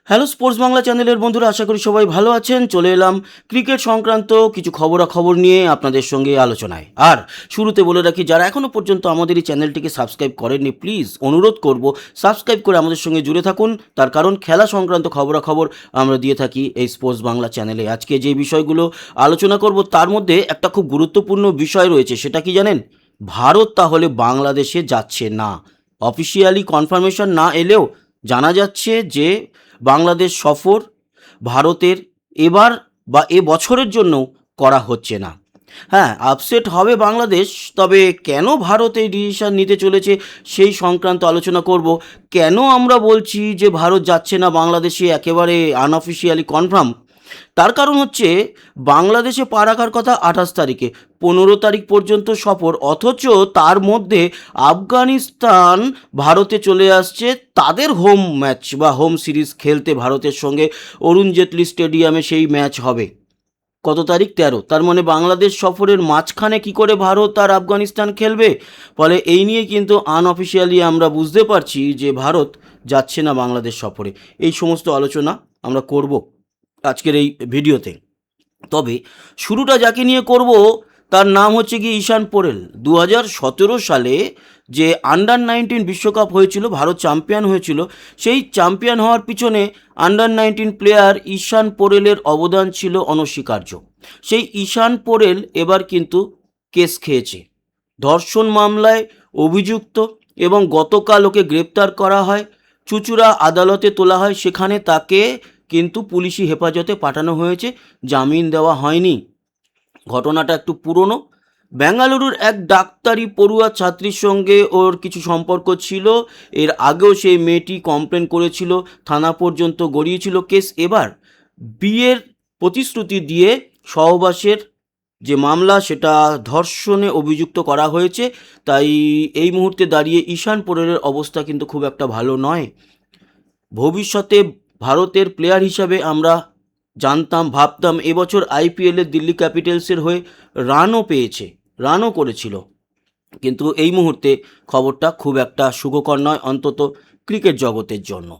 Hello sports Bangla চ্যানেলের বন্ধুরা, আশা করি সবাই ভালো আছেন। চলে এলাম ক্রিকেট সংক্রান্ত কিছু খবরাখবর নিয়ে আপনাদের সঙ্গে আলোচনায়। আর শুরুতে বলে রাখি, যারা এখনও পর্যন্ত আমাদের এই চ্যানেলটিকে সাবস্ক্রাইব করেননি, প্লিজ অনুরোধ করব সাবস্ক্রাইব করে আমাদের সঙ্গে জুড়ে থাকুন। তার কারণ খেলা সংক্রান্ত খবরাখবর আমরা দিয়ে থাকি এই স্পোর্টস বাংলা চ্যানেলে। আজকে যে বিষয়গুলো আলোচনা করব তার মধ্যে একটা খুব গুরুত্বপূর্ণ বিষয় রয়েছে। সেটা কি জানেন? ভারত তাহলে বাংলাদেশে যাচ্ছে না। অফিসিয়ালি কনফার্মেশন না এলেও জানা যাচ্ছে যে বাংলাদেশ সফর ভারতের এবার বা এ বছরের জন্য করা হচ্ছে না। হ্যাঁ, আপসেট হবে বাংলাদেশ, তবে কেন ভারত এই ডিসিশন নিতে চলেছে সেই সংক্রান্ত আলোচনা করব। কেন আমরা বলছি যে ভারত যাচ্ছে না বাংলাদেশে, একেবারে আনঅফিসিয়ালি কনফার্ম। তার কারণ হচ্ছে, বাংলাদেশে পা রাখার কথা 28 তারিখে, 15 তারিখ পর্যন্ত সফর, অথচ তার মধ্যে আফগানিস্তান ভারতে চলে আসছে তাদের হোম ম্যাচ বা হোম সিরিজ খেলতে ভারতের সঙ্গে। অরুণ জেটলি স্টেডিয়ামে সেই ম্যাচ হবে। কত তারিখ? 13। তার মানে বাংলাদেশ সফরের মাঝখানে কি করে ভারত আর আফগানিস্তান খেলবে? ফলে এই নিয়ে কিন্তু আনঅফিসিয়ালি আমরা বুঝতে পারছি যে ভারত যাচ্ছে না বাংলাদেশ সফরে। এই সমস্ত আলোচনা আমরা করব আজকের এই ভিডিওতে। তবে শুরুটা যাকে নিয়ে করব তার নাম হচ্ছে কি ঈশান পোরেল। 2017 সালে যে আন্ডার 19 বিশ্বকাপ হয়েছিল, ভারত চ্যাম্পিয়ন হয়েছিল, সেই চ্যাম্পিয়ন হওয়ার পিছনে আন্ডার 19 প্লেয়ার ঈশান পোরেলের অবদান ছিল অনস্বীকার্য। সেই ঈশান পোরেল এবার কিন্তু কেস খেয়েছে, ধর্ষণ মামলায় অভিযুক্ত, এবং গতকাল ওকে গ্রেপ্তার করা হয়, চুঁচুড়া আদালতে তোলা হয়, সেখানে তাকে কিন্তু পুলিশি হেফাজতে পাঠানো হয়েছে, জামিন দেওয়া হয়নি। ঘটনাটা একটু পুরনো। বেঙ্গালুরুর এক ডাক্তারি পড়ুয়া ছাত্রীর সঙ্গে ওর কিছু সম্পর্ক ছিল। এর আগেও সেই মেয়েটি কমপ্লেন করেছিল, থানা পর্যন্ত গড়িয়েছিল কেস। এবার বিয়ের প্রতিশ্রুতি দিয়ে সহবাসের যে মামলা, সেটা ধর্ষণে অভিযুক্ত করা হয়েছে। তাই এই মুহূর্তে দাঁড়িয়ে ঈশান পোরেলের অবস্থা কিন্তু খুব একটা ভালো নয়। ভবিষ্যতে ভারতের প্লেয়ার হিসাবে আমরা জানতাম, ভাবতাম, এবছর আইপিএলে দিল্লি ক্যাপিটালসের হয়ে রানও করেছিল। কিন্তু এই মুহূর্তে খবরটা খুব একটা সুখকর নয়, অন্তত ক্রিকেট জগতের জন্য।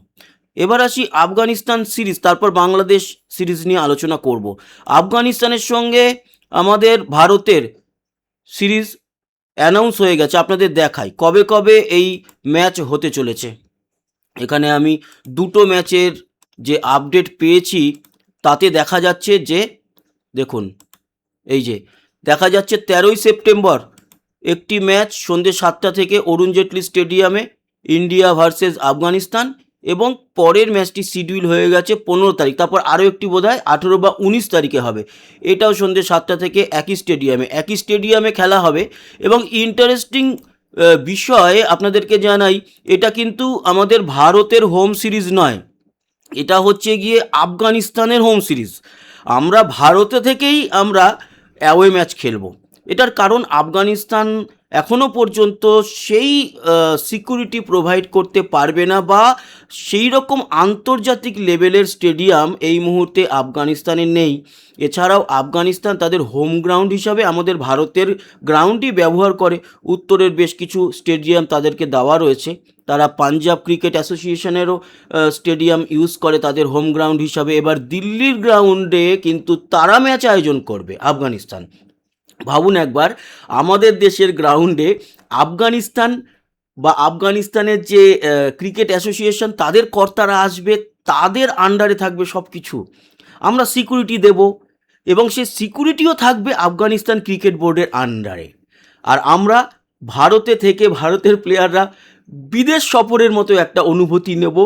এবার আসি আফগানিস্তান সিরিজ, তারপর বাংলাদেশ সিরিজ নিয়ে আলোচনা করব। আফগানিস্তানের সঙ্গে আমাদের ভারতের সিরিজ অ্যানাউন্স হয়ে গেছে। আপনাদের দেখাই কবে কবে এই ম্যাচ হতে চলেছে। এখানে আমি দুটো ম্যাচের যে আপডেট পেয়েছি তাতে দেখা যাচ্ছে যে, দেখুন, এই যে দেখা যাচ্ছে 13 সেপ্টেম্বর একটি ম্যাচ সন্ধ্যে 7টা থেকে অরুণ জেটলি স্টেডিয়ামে, ইন্ডিয়া ভার্সেস আফগানিস্তান, এবং পরের ম্যাচটি শিডিউল হয়ে গেছে 15 তারিখ। তারপর আরও একটি বোধহয় 18 বা 19 তারিখে হবে, এটাও সন্ধ্যে 7টা থেকে একই স্টেডিয়ামে খেলা হবে। এবং ইন্টারেস্টিং বিষয় আপনাদেরকে জানাই, এটা কিন্তু আমাদের ভারতের হোম সিরিজ নয়, এটা হচ্ছে গিয়ে আফগানিস্তানের হোম সিরিজ। আমরা ভারতে থেকেই আমরা অ্যাওয়ে ম্যাচ খেলবো। এটার কারণ, আফগানিস্তান এখনও পর্যন্ত সেই সিকিউরিটি প্রোভাইড করতে পারবে না, বা সেই রকম আন্তর্জাতিক লেভেলের স্টেডিয়াম এই মুহূর্তে আফগানিস্তানে নেই। এছাড়াও আফগানিস্তান তাদের হোম গ্রাউন্ড হিসাবে আমাদের ভারতের গ্রাউন্ডই ব্যবহার করে। উত্তরের বেশ কিছু স্টেডিয়াম তাদেরকে দেওয়া রয়েছে। তারা পাঞ্জাব ক্রিকেট অ্যাসোসিয়েশনেরও স্টেডিয়াম ইউজ করে তাদের হোম গ্রাউন্ড হিসাবে। এবার দিল্লির গ্রাউন্ডে কিন্তু তারা ম্যাচ আয়োজন করবে আফগানিস্তান। ভাবুন একবার, আমাদের দেশের গ্রাউন্ডে আফগানিস্তান বা আফগানিস্তানের যে ক্রিকেট অ্যাসোসিয়েশন, তাদের কর্তারা আসবে, তাদের আন্ডারে থাকবে সব কিছু। আমরা সিকিউরিটি দেব, এবং সেই সিকিউরিটিও থাকবে আফগানিস্তান ক্রিকেট বোর্ডের আন্ডারে। আর আমরা ভারতে থেকে ভারতের প্লেয়াররা বিদেশ সফরের মতো একটা অনুভূতি নেব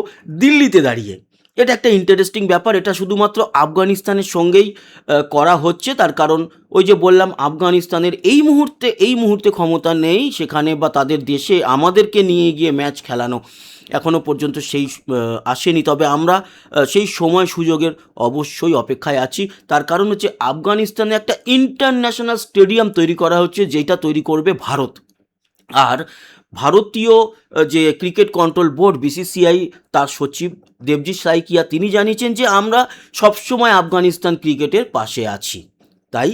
দিল্লিতে দাঁড়িয়ে। এটা একটা ইন্টারেস্টিং ব্যাপার। এটা শুধুমাত্র আফগানিস্তানের সঙ্গেই করা হচ্ছে। তার কারণ, ওই যে বললাম, আফগানিস্তানের এই মুহূর্তে ক্ষমতা নেই সেখানে বা তাদের দেশে আমাদেরকে নিয়ে গিয়ে ম্যাচ খেলানো। এখনও পর্যন্ত সেই আসেনি। তবে আমরা সেই সময় সুযোগের অবশ্যই অপেক্ষায় আছি। তার কারণ হচ্ছে, আফগানিস্তানে একটা ইন্টারন্যাশনাল স্টেডিয়াম তৈরি করা হচ্ছে, যেটা তৈরি করবে ভারত। আর ভারতীয় যে ক্রিকেট কন্ট্রোল বোর্ড বিসিসিআই, তার সচিব দেবজিৎ সাইকিয়া তিনি জানিয়েছেন যে আমরা সবসময় আফগানিস্তান ক্রিকেটের পাশে আছি। তাই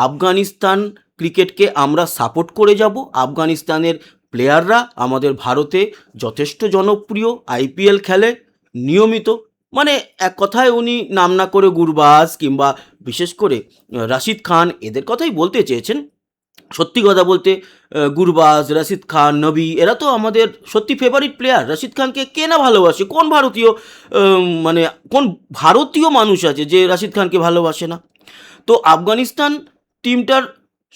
আফগানিস্তান ক্রিকেটকে আমরা সাপোর্ট করে যাব। আফগানিস্তানের প্লেয়াররা আমাদের ভারতে যথেষ্ট জনপ্রিয়, আইপিএল খেলে নিয়মিত, মানে এক কথায় উনি নাম না করে গুরবাজ কিংবা বিশেষ করে রাশিদ খান এদের কথাই বলতে চেয়েছেন। সত্যি কথা বলতে গুরবাজ, রাশিদ খান, নবী এরা তো আমাদের সত্যি ফেভারিট প্লেয়ার। রাশিদ খানকে কে না ভালোবাসে? কোন ভারতীয় মানে কোন ভারতীয় মানুষ আছে যে রাশিদ খানকে ভালোবাসে না? তো আফগানিস্তান টিমটার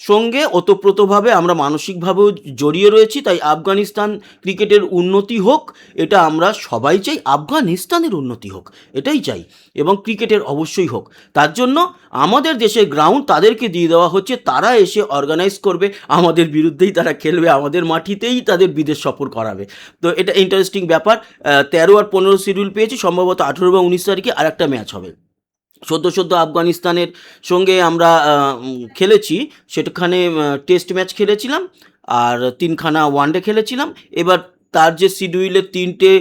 সঙ্গে ওতপ্রোতভাবে আমরা মানসিকভাবেও জড়িয়ে রয়েছি, তাই আফগানিস্তান ক্রিকেটের উন্নতি হোক এটা আমরা সবাই চাই, আফগানিস্তানের উন্নতি হোক এটাই চাই, এবং ক্রিকেটের অবশ্যই হোক। তার জন্য আমাদের দেশের গ্রাউন্ড তাদেরকে দিয়ে দেওয়া হচ্ছে, তারা এসে অর্গানাইজ করবে, আমাদের বিরুদ্ধেই তারা খেলবে, আমাদের মাটিতেই তাদের বিদেশ সফর করাবে। তো এটা ইন্টারেস্টিং ব্যাপার। 13 আর 15 শিডিউল পেয়েছি, সম্ভবত 18 বা 19 তারিখে আর একটা ম্যাচ হবে। সদ্য আফগানিস্তানের সঙ্গে আমরা খেলেছি, সেখানে টেস্ট ম্যাচ খেলেছিলাম আর 3খানা ওয়ানডে খেলেছিলাম। এবার তার যে শিডিউলে 3টে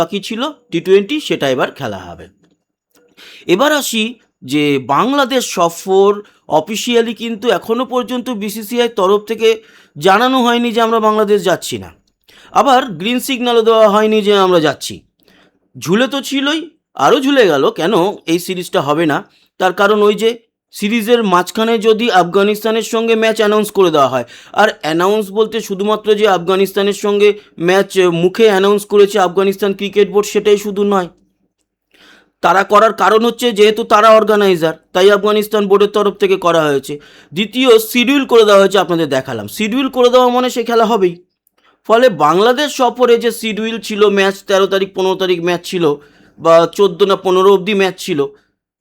বাকি ছিল T20, সেটা এবার খেলা হবে। এবার আসি যে বাংলাদেশ সফর অফিসিয়ালি কিন্তু এখনও পর্যন্ত বিসিসিআই তরফ থেকে জানানো হয়নি যে আমরা বাংলাদেশ যাচ্ছি না, আবার গ্রিন সিগন্যালও দেওয়া হয়নি যে আমরা যাচ্ছি। ঝুলে তো ছিলই, আরও ঝুলে গেল কেন এই সিরিজটা হবে না, তার কারণ ওই যে সিরিজের মাঝখানে যদি আফগানিস্তানের সঙ্গে ম্যাচ অ্যানাউন্স করে দেওয়া হয়, আর অ্যানাউন্স বলতে শুধুমাত্র যে আফগানিস্তানের সঙ্গে ম্যাচ মুখে অ্যানাউন্স করেছে আফগানিস্তান ক্রিকেট বোর্ড সেটাই শুধু নয়, তারা করার কারণ হচ্ছে যেহেতু তারা অর্গানাইজার, তাই আফগানিস্তান বোর্ডের তরফ থেকে করা হয়েছে। দ্বিতীয়, শিডিউল করে দেওয়া হয়েছে, আপনাদের দেখালাম, শিডিউল করে দেওয়া মানে সে খেলা হবেই। ফলে বাংলাদেশ সফরে যে শিডিউল ছিল, ম্যাচ 13 তারিখ 15 তারিখ ম্যাচ ছিল, বা 14 না 15 অবধি ম্যাচ ছিল,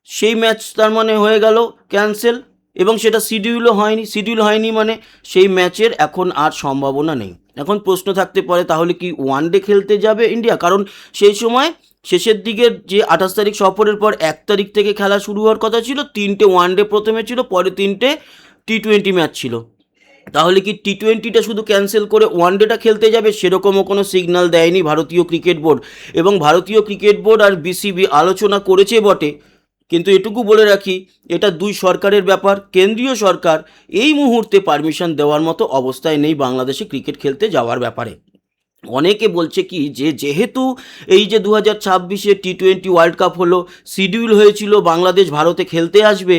সেই ম্যাচ তার মানে হয়ে গেল ক্যান্সেল, এবং সেটা শিডিউলও হয়নি। শিডিউল হয়নি মানে সেই ম্যাচের এখন আর সম্ভাবনা নেই। এখন প্রশ্ন থাকতে পারে তাহলে কি ওয়ানডে খেলতে যাবে ইন্ডিয়া? কারণ সেই সময় শেষের দিকের যে 28 তারিখ সফরের পর 1 তারিখ থেকে খেলা শুরু হওয়ার কথা ছিল, 3টে ওয়ানডে প্রথমে ছিল, পরে 3টে T20 ম্যাচ ছিল। তাহলে কি T20টা শুধু ক্যান্সেল করে ওয়ানডেটা খেলতে যাবে? সেরকমও কোনো সিগন্যাল দেয়নি ভারতীয় ক্রিকেট বোর্ড, এবং ভারতীয় ক্রিকেট বোর্ড আর বিসিবি আলোচনা করেছে বটে, কিন্তু এটুকু বলে রাখি, এটা দুই সরকারের ব্যাপার। কেন্দ্রীয় সরকার এই মুহূর্তে পারমিশন দেওয়ার মতো অবস্থায় নেই বাংলাদেশে ক্রিকেট খেলতে যাওয়ার ব্যাপারে। অনেকে বলছে কি যে যেহেতু এই যে 2026-এ T20 ওয়ার্ল্ড কাপ হলো, শিডিউল হয়েছিল বাংলাদেশ ভারতে খেলতে আসবে,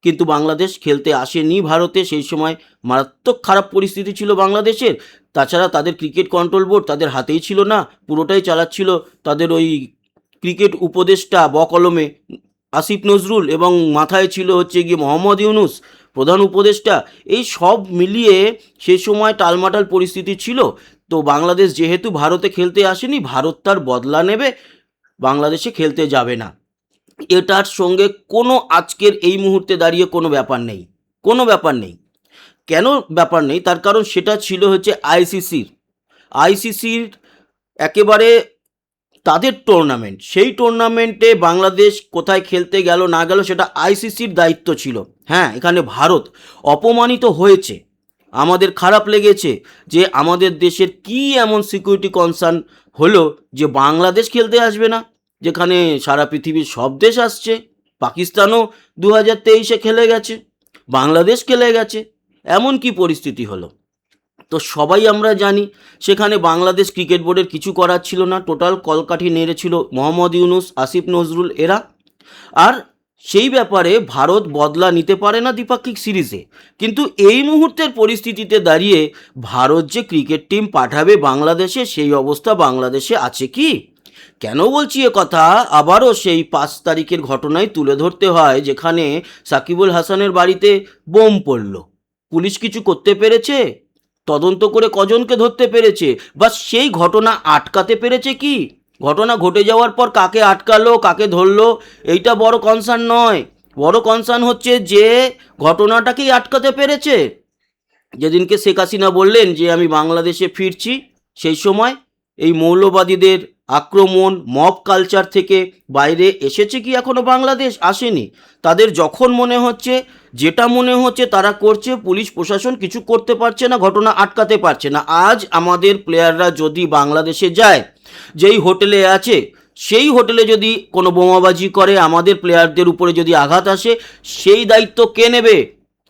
কিন্তু বাংলাদেশ খেলতে আসেনি ভারতে। সেই সময় মারাত্মক খারাপ পরিস্থিতি ছিল বাংলাদেশের। তাছাড়া তাদের ক্রিকেট কন্ট্রোল বোর্ড তাদের হাতেই ছিল না, পুরোটাই চালাচ্ছিল তাদের ওই ক্রিকেট উপদেষ্টা বকলমে আসিফ নজরুল, এবং মাথায় ছিল হচ্ছে গিয়ে মোহাম্মদ ইউনুস প্রধান উপদেষ্টা। এই সব মিলিয়ে সে সময় টালমাটাল পরিস্থিতি ছিল। তো বাংলাদেশ যেহেতু ভারতে খেলতে আসেনি, ভারত তার বদলা নেবে, বাংলাদেশে খেলতে যাবে না। এটার সঙ্গে কোনো আজকের এই মুহূর্তে দাঁড়িয়ে কোনো ব্যাপার নেই, কোনো ব্যাপার নেই। কেন ব্যাপার নেই? তার কারণ সেটা ছিল হচ্ছে আইসিসির একেবারে তাদের টুর্নামেন্ট। সেই টুর্নামেন্টে বাংলাদেশ কোথায় খেলতে গেল না গেল সেটা আইসিসির দায়িত্ব ছিল। হ্যাঁ, এখানে ভারত অপমানিত হয়েছে, আমাদের খারাপ লেগেছে যে আমাদের দেশের কি এমন সিকিউরিটি কনসার্ন হলো যে বাংলাদেশ খেলতে আসবে না, যেখানে সারা পৃথিবীর সব দেশ আসছে। পাকিস্তানও 2023-এ খেলে গেছে, বাংলাদেশ খেলে গেছে, এমন কি পরিস্থিতি হলো? তো সবাই আমরা জানি সেখানে বাংলাদেশ ক্রিকেট বোর্ডের কিছু করার ছিল না, টোটাল কলকাঠি নেড়েছিল মোহাম্মদ ইউনুস, আসিফ নজরুল এরা। আর সেই ব্যাপারে ভারত বদলা নিতে পারে না দ্বিপাক্ষিক সিরিজে। কিন্তু এই মুহূর্তের পরিস্থিতিতে দাঁড়িয়ে ভারত যে ক্রিকেট টিম পাঠাবে বাংলাদেশে, সেই অবস্থা বাংলাদেশে আছে কি? কেন বলছি এ কথা? আবারও সেই 5 তারিখের ঘটনায় তুলে ধরতে হয়, যেখানে সাকিবুল হাসানের বাড়িতে বোম পড়ল। পুলিশ কিছু করতে পেরেছে? তদন্ত করে কজনকে ধরতে পেরেছে? বা সেই ঘটনা আটকাতে পেরেছে কি? ঘটনা ঘটে যাওয়ার পর কাকে আটকালো, কাকে ধরলো, এইটা বড় কনসার্ন নয়। বড় কনসার্ন হচ্ছে যে ঘটনাটাকেই আটকাতে পেরেছে। যেদিনকে শেখ হাসিনা বললেন যে আমি বাংলাদেশে ফিরছি, সেই সময় এই মৌলবাদীদের আক্রমণ, মব কালচার থেকে বাইরে এসেছে কি এখনও বাংলাদেশ? আসেনি। তাদের যখন মনে হচ্ছে, যেটা মনে হচ্ছে তারা করছে, পুলিশ প্রশাসন কিছু করতে পারছে না, ঘটনা আটকাতে পারছে না। আজ আমাদের প্লেয়াররা যদি বাংলাদেশে যায়, যেই হোটেলে আছে সেই হোটেলে যদি কোনো বোমাবাজি করে, আমাদের প্লেয়ারদের উপরে যদি আঘাত আসে, সেই দায়িত্ব কে নেবে?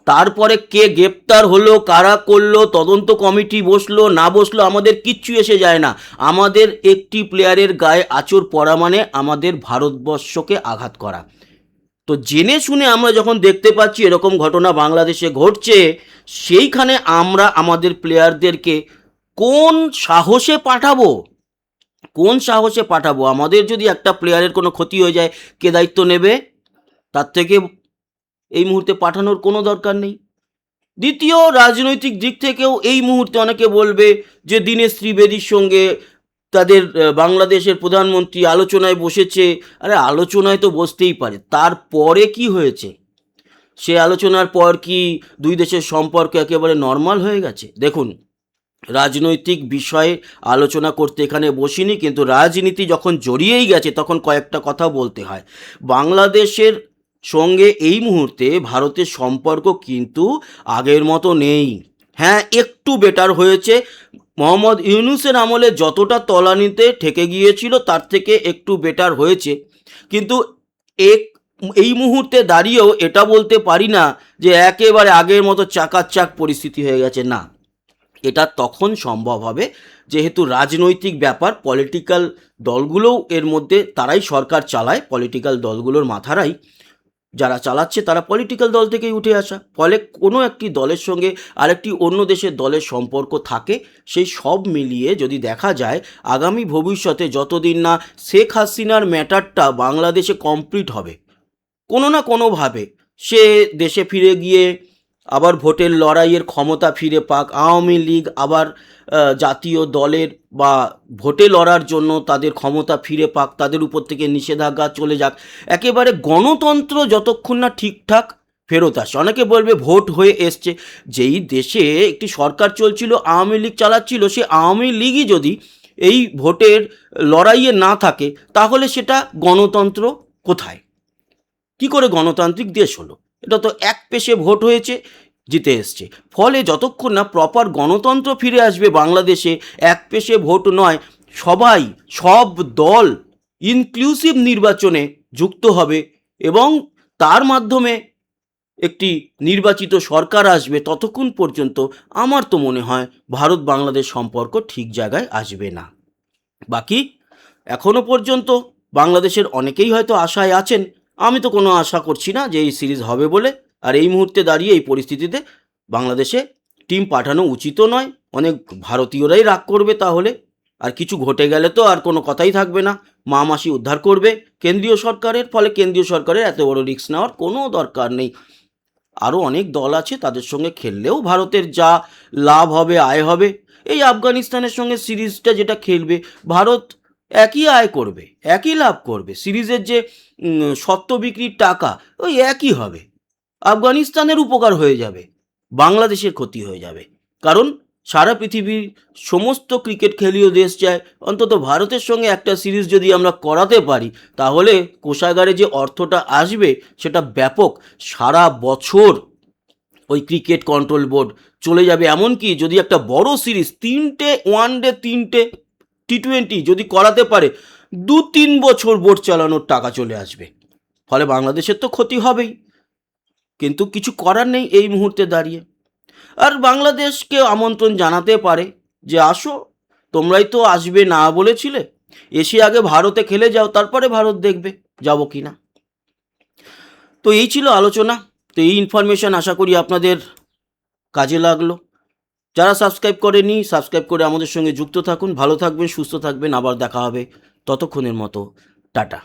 তারপরে কে গ্রেপ্তার হলো, কারা করলো, তদন্ত কমিটি বসলো না বসলো আমাদের কিচ্ছু এসে যায় না। আমাদের একটি প্লেয়ারের গায়ে আঁচড় পড়া মানে আমাদের ভারতবর্ষকে আঘাত করা। তো জেনে শুনে আমরা যখন দেখতে পাচ্ছি এরকম ঘটনা বাংলাদেশে ঘটছে, সেইখানে আমরা আমাদের প্লেয়ারদেরকে কোন সাহসে পাঠাবো? কোন সাহসে পাঠাবো? আমাদের যদি একটা প্লেয়ারের কোনো ক্ষতি হয়ে যায়, কে দায়িত্ব নেবে? তার থেকে এই মুহূর্তে পাঠানোর কোনো দরকার নেই। দ্বিতীয়, রাজনৈতিক দিক থেকেও এই মুহূর্তে অনেকে বলবে যে দীনেশ ত্রিবেদীর সঙ্গে তাদের বাংলাদেশের প্রধানমন্ত্রী আলোচনায় বসেছে। আরে আলোচনায় তো বসতেই পারে, তারপরে কি হয়েছে? সে আলোচনার পর কি দুই দেশের সম্পর্ক একেবারে নর্মাল হয়ে গেছে? দেখুন, রাজনৈতিক বিষয়ে আলোচনা করতে এখানে বসিনি, কিন্তু রাজনীতি যখন জড়িয়েই গেছে তখন কয়েকটা কথা বলতে হয়। বাংলাদেশের সঙ্গে এই মুহূর্তে ভারতের সম্পর্ক কিন্তু আগের মতো নেই। হ্যাঁ, একটু বেটার হয়েছে। মোহাম্মদ ইউনূসের আমলে যতটা তলানিতে ঠেকে গিয়েছিল তার থেকে একটু বেটার হয়েছে, কিন্তু এক এই মুহূর্তে দাঁড়িয়েও এটা বলতে পারি না যে একেবারে আগের মতো চাকাচ্চাক পরিস্থিতি হয়ে গেছে। না, এটা তখন সম্ভব হবে যেহেতু রাজনৈতিক ব্যাপার, পলিটিক্যাল দলগুলোও এর মধ্যে, তারাই সরকার চালায়, পলিটিক্যাল দলগুলোর মাথারাই যারা চালাচ্ছে তারা পলিটিক্যাল দল থেকেই উঠে আসা। ফলে কোনো একটি দলের সঙ্গে আরেকটি অন্য দেশের দলের সম্পর্ক থাকে, সেই সব মিলিয়ে যদি দেখা যায় আগামী ভবিষ্যতে যতদিন না শেখ হাসিনার ম্যাটারটা বাংলাদেশে কমপ্লিট হবে, কোনো না কোনোভাবে সে দেশে ফিরে গিয়ে আবার ভোটের লড়াইয়ের ক্ষমতা ফিরে পাক, আওয়ামী লীগ আবার জাতীয় দলের বা ভোটে লড়ার জন্য তাদের ক্ষমতা ফিরে পাক, তাদের উপর থেকে নিষেধাজ্ঞা চলে যাক, একেবারে গণতন্ত্র যতক্ষণ না ঠিকঠাক ফেরত আসে। অনেকে বলবে ভোট হয়ে এসছে, যেই দেশে একটি সরকার চলছিল, আওয়ামী লীগ চালাচ্ছিল, সে আওয়ামী লীগই যদি এই ভোটের লড়াইয়ে না থাকে তাহলে সেটা গণতন্ত্র কোথায়? কি করে গণতান্ত্রিক দেশ হলো? এটা তো এক পেশে ভোট হয়েছে, জিতে এসছে। ফলে যতক্ষণ না প্রপার গণতন্ত্র ফিরে আসবে বাংলাদেশে, এক পেশে ভোট নয়, সবাই, সব দল ইনক্লুসিভ নির্বাচনে যুক্ত হবে এবং তার মাধ্যমে একটি নির্বাচিত সরকার আসবে, ততক্ষণ পর্যন্ত আমার তো মনে হয় ভারত বাংলাদেশ সম্পর্ক ঠিক জায়গায় আসবে না। বাকি এখনো পর্যন্ত বাংলাদেশের অনেকেই হয়তো আশায় আছেন, আমি তো কোনো আশা করছি না যে এই সিরিজ হবে বলে। আর এই মুহূর্তে দাঁড়িয়ে এই পরিস্থিতিতে বাংলাদেশে টিম পাঠানো উচিতও নয়। অনেক ভারতীয়রাই রাগ করবে তাহলে, আর কিছু ঘটে গেলে তো আর কোনো কথাই থাকবে না। মা মাসি উদ্ধার করবে কেন্দ্রীয় সরকারের, ফলে কেন্দ্রীয় সরকারের এত বড় রিস্ক নেওয়ার কোনো দরকার নেই। আরও অনেক দল আছে, তাদের সঙ্গে খেললেও ভারতের যা লাভ হবে, আয় হবে। এই আফগানিস্তানের সঙ্গে সিরিজটা যেটা খেলবে, ভারত একই আয় করবে, একই লাভ করবে। সিরিজের যে স্বত্ব বিক্রির টাকা ওই একই হবে। আফগানিস্তানের উপকার হয়ে যাবে, বাংলাদেশের ক্ষতি হয়ে যাবে। কারণ সারা পৃথিবীর সমস্ত ক্রিকেট খেলীয় দেশ চায় অন্তত ভারতের সঙ্গে একটা সিরিজ যদি আমরা করাতে পারি, তাহলে কোষাগারে যে অর্থটা আসবে সেটা ব্যাপক। সারা বছর ওই ক্রিকেট কন্ট্রোল বোর্ড চলে যাবে। এমনকি যদি একটা বড় সিরিজ, 3টে ওয়ানডে, 3টে টি20 যদি করাতে পারে, 2-3 বছর বোর্ড চালানোর টাকা চলে আসবে। ফলে বাংলাদেশের তো ক্ষতি হবেই, কিন্তু কিছু করার নেই এই মুহূর্তে দাঁড়িয়ে। আর বাংলাদেশকে আমন্ত্রণ জানাতে পারে যে আসো, তোমরাই তো আসবে না বলেছিলে, এসে আগে ভারতে খেলে যাও, তারপরে ভারত দেখবে যাবো কি না। তো এই ছিল আলোচনা। তো এই ইনফরমেশান আশা করি আপনাদের কাজে লাগলো। যারা সাবস্ক্রাইব করেনি, সাবস্ক্রাইব করে আমাদের সঙ্গে যুক্ত থাকুন। ভালো থাকবেন, সুস্থ থাকবেন, আবার দেখা হবে। ততক্ষণের মতো টাটা।